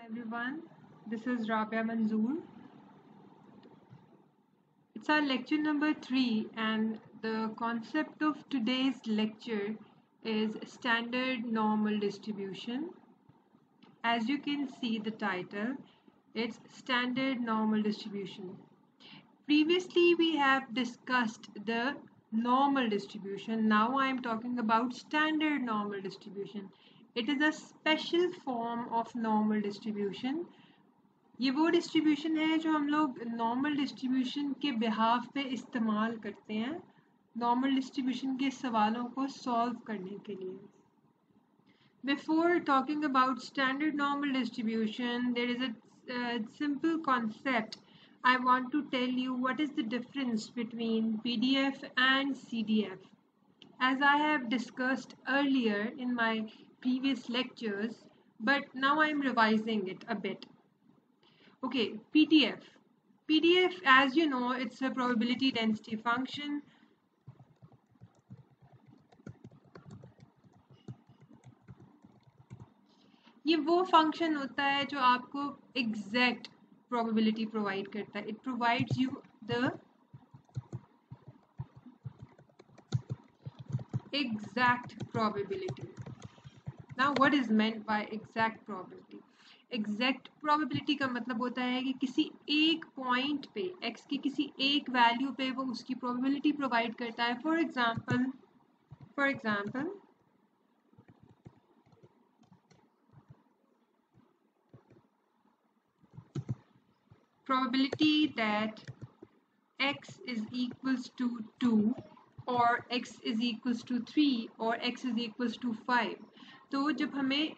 everyone. This is Rabia Manzoor. It's our lecture number 3, and the concept of today's lecture is standard normal distribution. As you can see the title, it's standard normal distribution. Previously, we have discussed the normal distribution. Now I am talking about standard normal distribution. It is a special form of normal distribution. ये वो distribution है जो हम लोग normal distribution के behalf पे इस्तेमाल करते हैं नॉर्मल डिस्ट्रीब्यूशन के सवालों को सॉल्व करने के लिए. Before talking about standard normal distribution, there is a simple concept. I want to tell you what is the difference between PDF and CDF. As I have discussed earlier in my previous lectures, but now I am revising it a bit. Okay, PDF. PDF, as you know, it's a probability density function. ये वो function होता है जो आपको exact probability provide करता है. It provides you the exact probability. Now what is meant by exact probability? Exact probability का मतलब होता है कि किसी एक पॉइंट पे x की किसी एक वैल्यू पे वो उसकी प्रोबेबिलिटी प्रोवाइड करता है. For example probability that x is equals to 2 or x is equals to 3 or x is equals to 5. तो जब हमें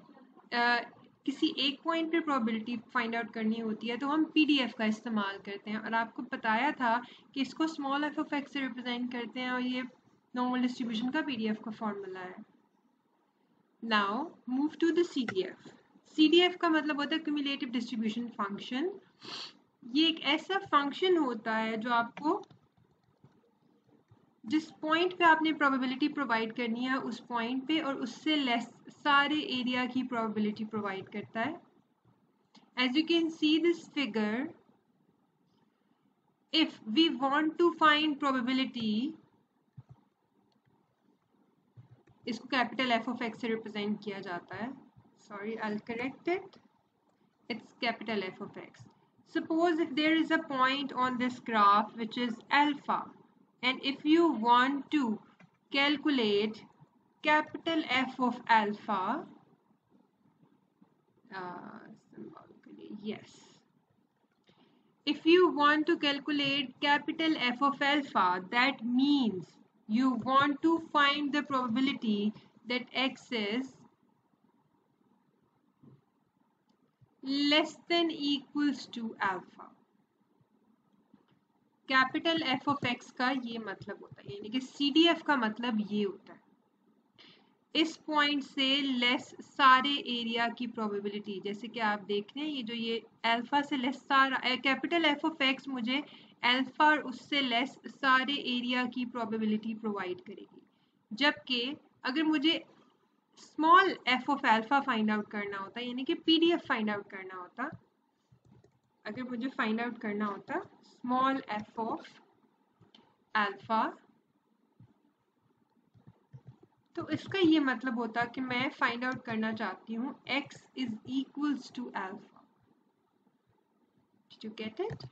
किसी एक पॉइंट पे प्रोबेबिलिटी फाइंड आउट करनी होती है तो हम PDF का इस्तेमाल करते हैं. और आपको बताया था कि इसको स्मॉल f ऑफ x से रिप्रेजेंट करते हैं और ये नॉर्मल डिस्ट्रीब्यूशन का PDF का फॉर्मूला है. Now move to the CDF. CDF का मतलब होता है क्यूमुलेटिव डिस्ट्रीब्यूशन फंक्शन. ये एक ऐसा फंक्शन होता है जो आपको जिस पॉइंट पे आपने प्रोबेबिलिटी प्रोवाइड करनी है उस पॉइंट पे और उससे लेस सारे एरिया की प्रोबेबिलिटी प्रोवाइड करता है. As you can see this figure, if we want to find probability, इसको कैपिटल F ऑफ x से रिप्रेजेंट किया जाता है. Sorry, I will correct it. It's capital F of x. Suppose if there is a point on this graph which is alpha, and if you want to calculate capital F of alpha, symbolically, yes. If you want to calculate capital F of alpha, that means you want to find the probability that x is less than equals to alpha. Capital F of x का ये मतलब होता है, यानी कि CDF का मतलब ये होता है इस पॉइंट से लेस सारे एरिया की प्रोबेबिलिटी. जैसे कि आप देख रहे हैं ये जो ये अल्फा से लेस सारा कैपिटल F ऑफ x मुझे अल्फा और उससे लेस सारे एरिया की प्रोबेबिलिटी प्रोवाइड करेगी. जबकि अगर मुझे small f of alpha find out करना होता, यानी कि PDF फाइंड आउट करना होता, अगर मुझे फाइंड आउट करना होता स्मॉल f ऑफ अल्फा, तो इसका ये मतलब होता कि मैं फाइंड आउट करना चाहती हूँ x is equals to alpha. Did you get it?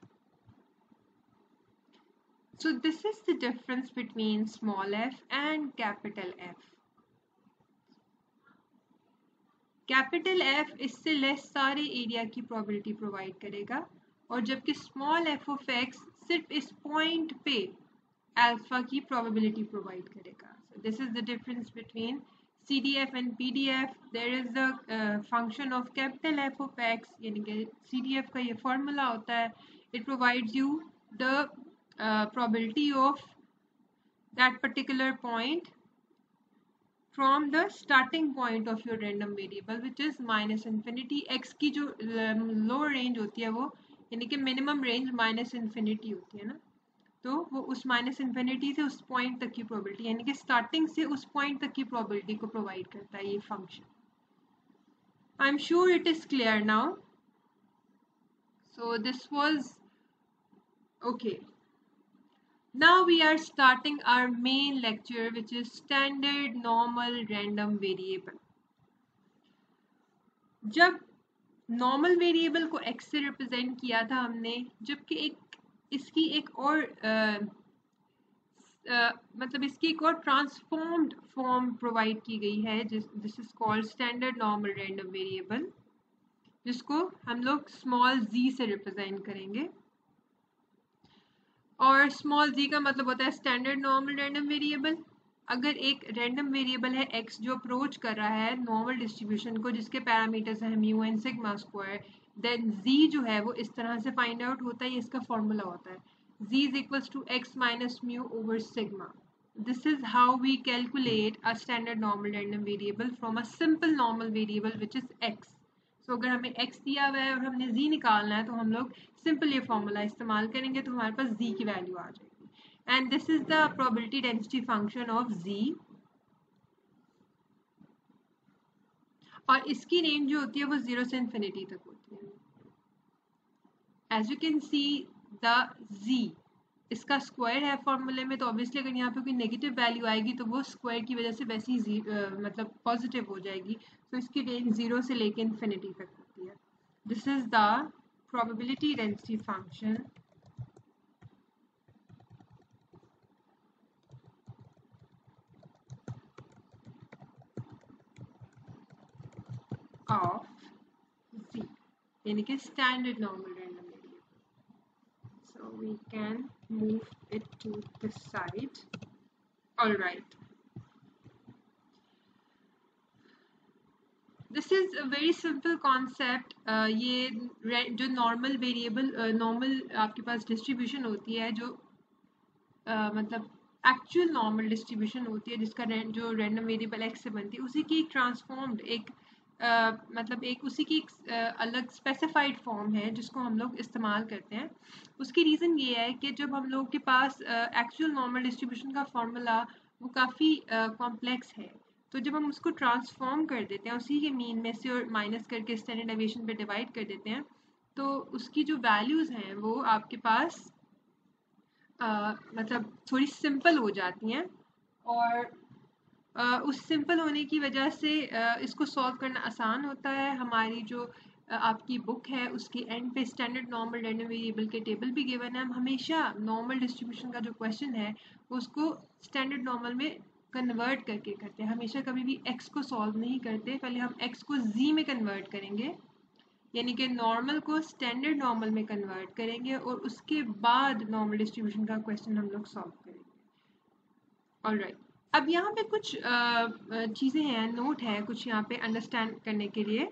So this is the difference between small f and capital F. Capital F इससे लेस सारे एरिया की प्रोबेबिलिटी प्रोवाइड करेगा, और जबकि स्मॉल f ऑफ x सिर्फ इस पॉइंट पे alpha की प्रोबेबिलिटी प्रोवाइड करेगा. So this is the difference between CDF and PDF. There is the function of capital F of x, यानी कि CDF का ये फॉर्मूला होता है. It provides you the probability of that particular point from the starting point of your random variable which is minus infinity. x की जो lower range होती है वो, यानी कि minimum range minus infinity होती है ना, तो वो उस माइनस इन्फिनिटी से उस पॉइंट तक की प्रोबेबिलिटी, यानी कि स्टार्टिंग से उस पॉइंट तक की प्रोबेबिलिटी को प्रोवाइड करता है ये function. I am sure it is clear now. So this was okay. Now we are starting our main lecture, which is standard normal random variable. जब नॉर्मल वेरिएबल को x से represent किया था हमने, जबकि इसकी एक और मतलब इसकी एक और ट्रांसफॉर्म्ड फॉर्म प्रोवाइड की गई है, this is called standard normal random variable, जिसको हम लोग स्मॉल z से रिप्रेजेंट करेंगे। और स्मॉल z का मतलब होता है स्टैंडर्ड नॉर्मल रैंडम वेरिएबल। अगर एक रैंडम वेरिएबल है x जो अप्रोच कर रहा है नॉर्मल डिस्ट्रीब्यूशन को, जिसके पैरामीटर्स हैं mu and sigma square, then z जो है वो इस तरह से फाइंड आउट होता है। ये इसका फॉर्मूला होता है, z is equals to x minus mu over sigma. This is how we calculate a standard normal random variable from a simple normal variable which is x. So अगर हमें x दिया हुआ है और हमने z निकालना है तो हम लोग सिंपल ये फॉर्मूला इस्तेमाल करेंगे तो हमारे पास z की वैल्यू आ जाएगी। And this is the probability density function of z। और इसकी रेंज जो होती है वो 0 से इन्फिनिटी तक होती है। As you can see the z इसका स्क्वायर है फॉर्मूले में, तो ऑब्वियसली अगर यहाँ पे कोई नेगेटिव वैल्यू आएगी तो वो स्क्वायर की वजह से वैसे ही मतलब पॉजिटिव हो जाएगी। तो इसकी रेंज 0 से लेके इन्फिनिटी तक होती है। This is the probability density function of z, यानी कि standard normal random variable. So we can move it to this side. All right. This is a very simple concept. ये जो नॉर्मल वेरिएबल नॉर्मल आपके पास distribution होती है, जो मतलब actual normal distribution होती है, जिसका जो रैंडम वेरिएबल x से बनती है, उसी की एक ट्रांसफॉर्म्ड एक मतलब एक उसी की एक अलग स्पेसिफाइड फॉर्म है जिसको हम लोग इस्तेमाल करते हैं। उसकी रीज़न ये है कि जब हम लोग के पास एक्चुअल नॉर्मल डिस्ट्रीब्यूशन का फॉर्मूला वो काफ़ी कॉम्प्लेक्स है, तो जब हम उसको ट्रांसफॉर्म कर देते हैं उसी के मीन में से और माइनस करके स्टैंडर्ड डेविएशन पे डिवाइड कर देते हैं, तो उसकी जो वैल्यूज़ हैं वो आपके पास मतलब थोड़ी सिंपल हो जाती हैं। और उस सिंपल होने की वजह से इसको सॉल्व करना आसान होता है। हमारी जो आपकी बुक है उसके एंड पे स्टैंडर्ड नॉर्मल रैंडम वेरिएबल के टेबल भी गिवन है। हम हमेशा नॉर्मल डिस्ट्रीब्यूशन का जो क्वेश्चन है उसको स्टैंडर्ड नॉर्मल में कन्वर्ट करके करते हैं। हमेशा कभी भी एक्स को सॉल्व नहीं करते, पहले हम एक्स को जी में कन्वर्ट करेंगे, यानी कि नॉर्मल को स्टैंडर्ड नॉर्मल में कन्वर्ट करेंगे और उसके बाद नॉर्मल डिस्ट्रीब्यूशन का क्वेश्चन हम लोग सॉल्व करेंगे। ऑलराइट, अब यहाँ पे कुछ चीज़ें हैं, नोट है कुछ यहाँ पे अंडरस्टैंड करने के लिए।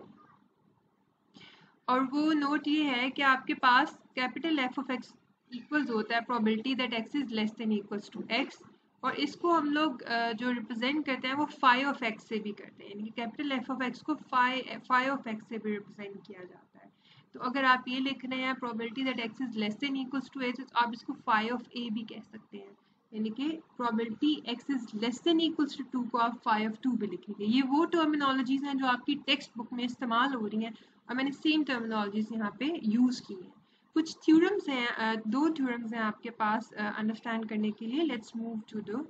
और वो नोट ये है कि आपके पास capital F of X equals होता है probability that X is less than equals to X, और इसको हम लोग जो रिप्रेजेंट करते हैं वो फाई ऑफ एक्स से भी करते हैं, यानी कि कैपिटल एफ ऑफ एक्स को फाई ऑफ एक्स से भी रिप्रेजेंट किया जाता है। तो अगर आप ये लिख रहे हैं probability that X is less than equals to X, तो आप इसको फाई ऑफ ए भी कह सकते हैं, यानी कि probability X is less than equals to 2 को आप फाई ऑफ 2 भी लिखेंगे। ये वो टर्मिनोलॉजीज हैं जो आपकी टेक्स्ट बुक में इस्तेमाल हो रही हैं और मैंने सेम टर्मिनोलॉजीज यहाँ पे यूज़ की हैं। कुछ थ्योरम्स हैं, दो थ्योरम्स हैं आपके पास अंडरस्टैंड करने के लिए। Let's move to the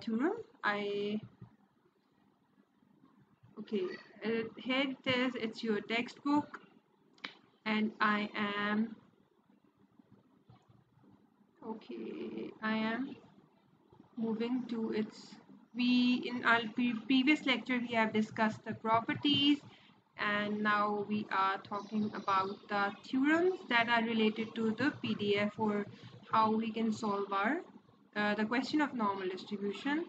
theorem. Okay, here it is, it's your textbook and I am moving to its, in our previous lecture we have discussed the properties, and now we are talking about the theorems that are related to the PDF or how we can solve our the question of normal distribution.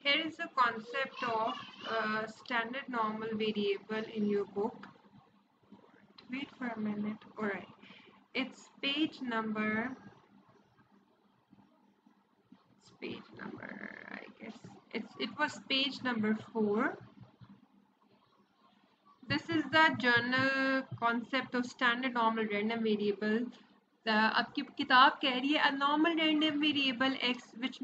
Here is the concept of standard normal variable in your book. Wait for a minute. Alright, it's page number page number, I guess it was page number 4. This is the general concept of standard normal random variable. आपकी किताब कह रही है a normal random variable x which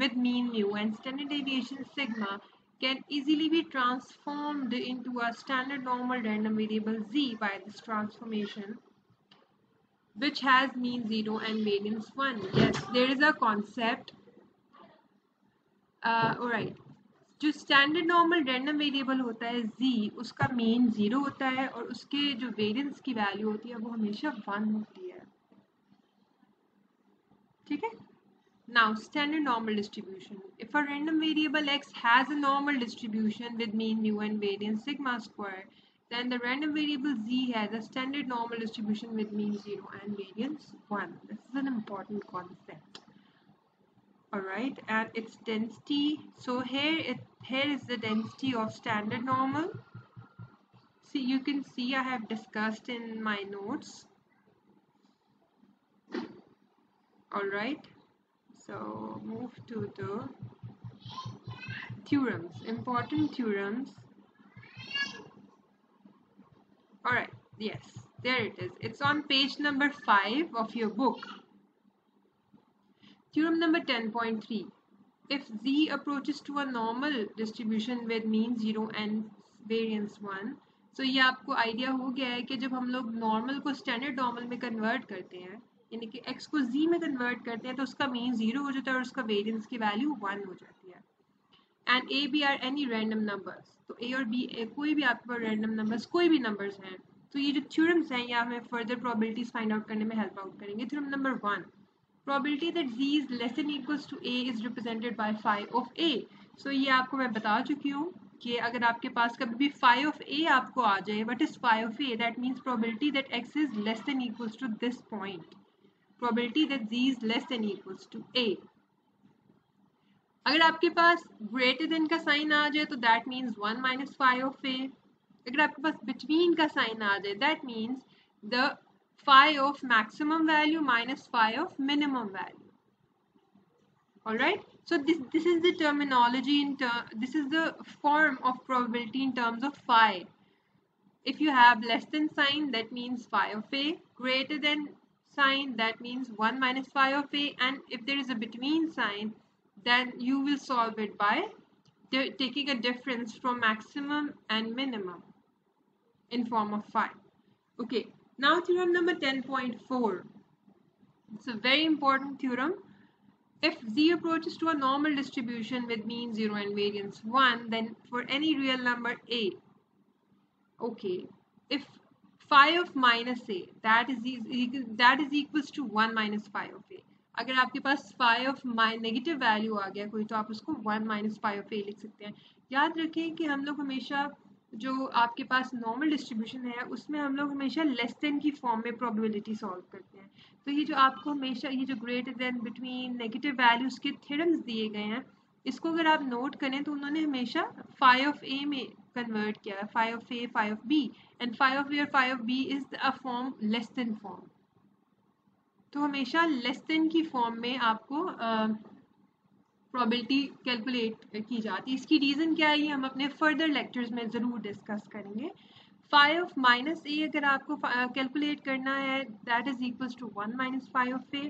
with mean mu and standard deviation sigma can easily be transformed into a standard normal random variable z by this transformation, which has mean 0 and variance 1. Yes, there is a concept. Alright. जो standard normal random variable होता है z, उसका mean 0 होता है और उसके जो variance की वैल्यू होती है वो हमेशा 1 होती है. ठीक है. Now, standard normal distribution. If a random variable x has a normal distribution with mean mu and variance sigma square, then the random variable z has a standard normal distribution with mean 0 and variance 1. This is an important concept. Alright, and its density. So here is the density of standard normal. See, you can see I have discussed in my notes. Alright, so move to the theorems, important theorems. Alright, yes, there it is. It's on page number 5 of your book. Theorem number 10.3. If z approaches to a normal distribution with mean 0 and variance 1, so ये आपको idea हो गया है कि जब हम लोग normal को स्टैंडर्ड नॉर्मल में कन्वर्ट करते हैं, यानी कि x को z में कन्वर्ट करते हैं, तो उसका मीन 0 हो जाता है और उसका वेरिएंस की वैल्यू 1 हो जाती है. And a b are any random numbers. तो a और b कोई भी आपके पास रैंडम नंबर्स, कोई भी नंबर्स हैं, तो ये जो थ्योरम्स हैं ये हमें फर्दर प्रोबेबिलिटीज फाइंड आउट करने में हेल्प आउट करेंगे. Theorem number 1. Probability that z is less than equals to a is represented by phi of a. So ये आपको मैं बता चुकी हूँ कि अगर आपके पास कभी भी phi of a आपको आ जाए, what is phi of a? That means probability that x is less than equals to this point. Probability that z is less than equals to a. अगर आपके पास greater than का sign आ जाए तो that means 1 minus phi of a. अगर आपके पास between का sign आ जाए, that means the phi of maximum value minus phi of minimum value. All right, so this is the terminology this is the form of probability in terms of phi. If you have less than sign, that means phi of a. Greater than sign, that means 1 minus phi of a. And if there is a between sign, then you will solve it by taking a difference from maximum and minimum in form of phi. Okay. Now theorem number 10.4. It's a very important theorem. If z approaches to a normal distribution with mean 0 and variance 1, then for any real number a, okay, if phi of minus a, that is equals to 1 minus phi of a. अगर आपके पास phi of negative value आ गया कोई, तो आप उसको 1 minus phi of a लिख सकते हैं. याद रखें कि हम लोग हमेशा जो आपके पास नॉर्मल डिस्ट्रीब्यूशन है उसमें हम लोग हमेशा लेस देन की फॉर्म में प्रोबेबिलिटी सॉल्व करते हैं. तो ये जो आपको हमेशा ये जो greater than, between, negative values के थ्योरम्स दिए गए हैं, इसको अगर आप नोट करें तो उन्होंने हमेशा phi of a में कन्वर्ट किया है. phi of a, phi of b, and phi of a और phi of b is a form less than form. तो हमेशा लेस देन की फॉर्म में आपको प्रोबेबिलिटी कैलकुलेट की जाती है. इसकी रीज़न क्या है ये हम अपने फर्दर लेक्चर्स में ज़रूर डिस्कस करेंगे. phi of minus a अगर आपको कैलकुलेट करना है, that is equals to 1 minus phi of a.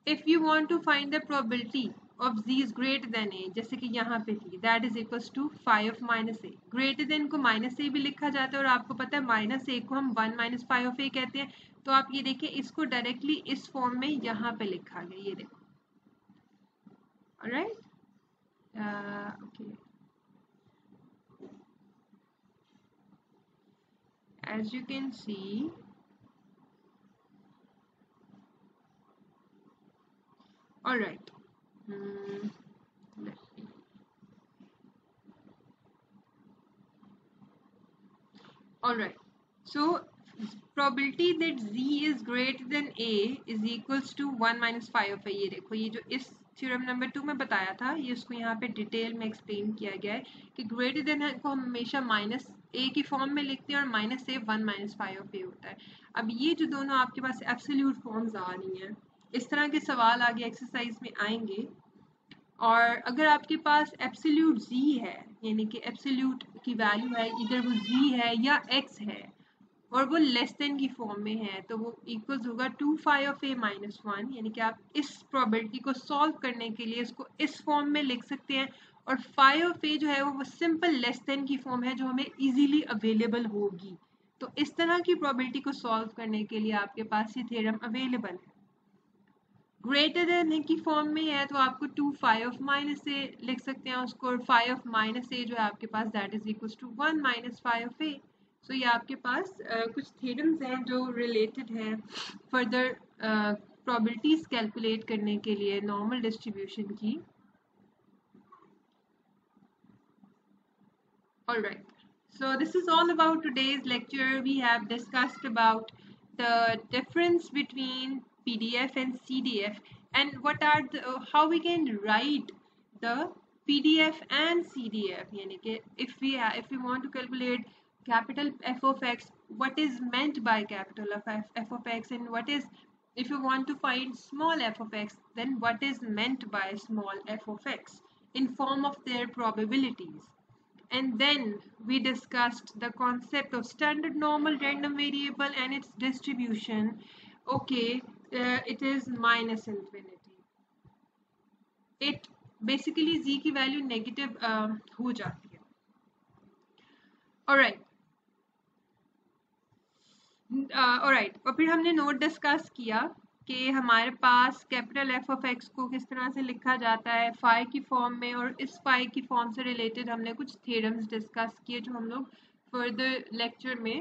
If you want to find the probability of z is greater than a, जैसे कि यहाँ पे थी, that is equals to phi of minus a. Greater than को minus a भी लिखा जाता है और आपको पता है माइनस a को हम 1 minus phi of a कहते हैं. तो आप ये देखिए इसको डायरेक्टली इस फॉर्म में यहाँ पे लिखा गया, ये देखो. Alright, okay. As you can see, alright. Alright, so probability that z is greater than a is equals to 1 minus phi of a. ये देखो, ये जो इस थ्योरम नंबर 2 में बताया था, ये उसको यहाँ पे डिटेल में एक्सप्लेन किया गया है कि ग्रेटर देन को हम हमेशा माइनस ए की फॉर्म में लिखते हैं और minus A 1 minus phi of a होता है. अब ये जो दोनों आपके पास एब्सोल्यूट फॉर्म्स आ रही हैं, इस तरह के सवाल आगे एक्सरसाइज में आएंगे। और अगर आपके पास एब्सोल्यूट z है, यानी कि एब्सोल्यूट की वैल्यू है, इधर वो z है या x है, और वो लेस देन की फॉर्म में है, तो वो इक्वल्स होगा 2 फाई ऑफ a माइनस 1। यानी कि आप इस प्रोबेबिलिटी को सॉल्व करने के लिए इसको इस फॉर्म में लिख सकते हैं। और फाई ऑफ a जो है वो सिंपल लेस देन की फॉर्म है जो हमें इजीली अवेलेबल होगी। तो इस तरह की प्रोबेबिलिटी को सॉल्व करने के लिए आपके पास ये थ्योरम अवेलेबल है। ग्रेटर देन की फॉर्म में है तो आपको 2 फाई ऑफ माइनस ए लिख सकते हैं उसको, और फाई ऑफ माइनस ए जो है आपके पास that is equals to 1 minus phi of A. So ये आपके पास कुछ थ्योरम्स हैं जो रिलेटेड हैं फर्दर प्रोबेबिलिटीज कैलकुलेट करने के लिए नॉर्मल डिस्ट्रीब्यूशन की। All right. So this is all about today's lecture. We have discussed about the difference between PDF and CDF, and what are the, how we can write the PDF and CDF. Yani कि if we want to calculate capital F of x, what is meant by capital of f of x, and what is, if you want to find small f of x, then what is meant by small f of x in form of their probabilities. And then we discussed the concept of standard normal random variable and its distribution. Okay, it is minus infinity. It basically z की value negative हो जाती है. Alright. Alright. और फिर हमने note discuss किया कि हमारे पास कैपिटल एफ ऑफ एक्स को किस तरह से लिखा जाता है फाई की फॉर्म में, और इस फाई की फॉर्म से रिलेटेड हमने कुछ थ्योरम्स डिस्कस किए जो हम लोग फर्दर लेक्चर में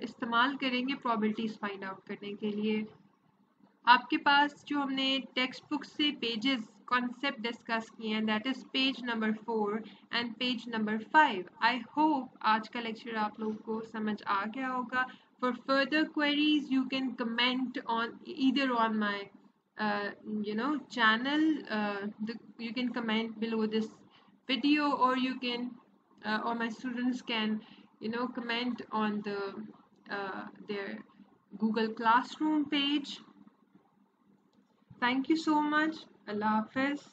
इस्तेमाल करेंगे प्रोबेबिलिटीज फाइंड आउट करने के लिए। आपके पास जो हमने टेक्स्ट बुक से पेजेस कॉन्सेप्ट डिस्कस किए हैं, that is page number 4 and page number 5। I hope आज का लेक्चर आप लोगों को समझ आ गया होगा। For further queries, you can comment on either on my channel. You can comment below this video, or you can or my students can comment on their Google Classroom page. Thank you so much. Allah Hafiz.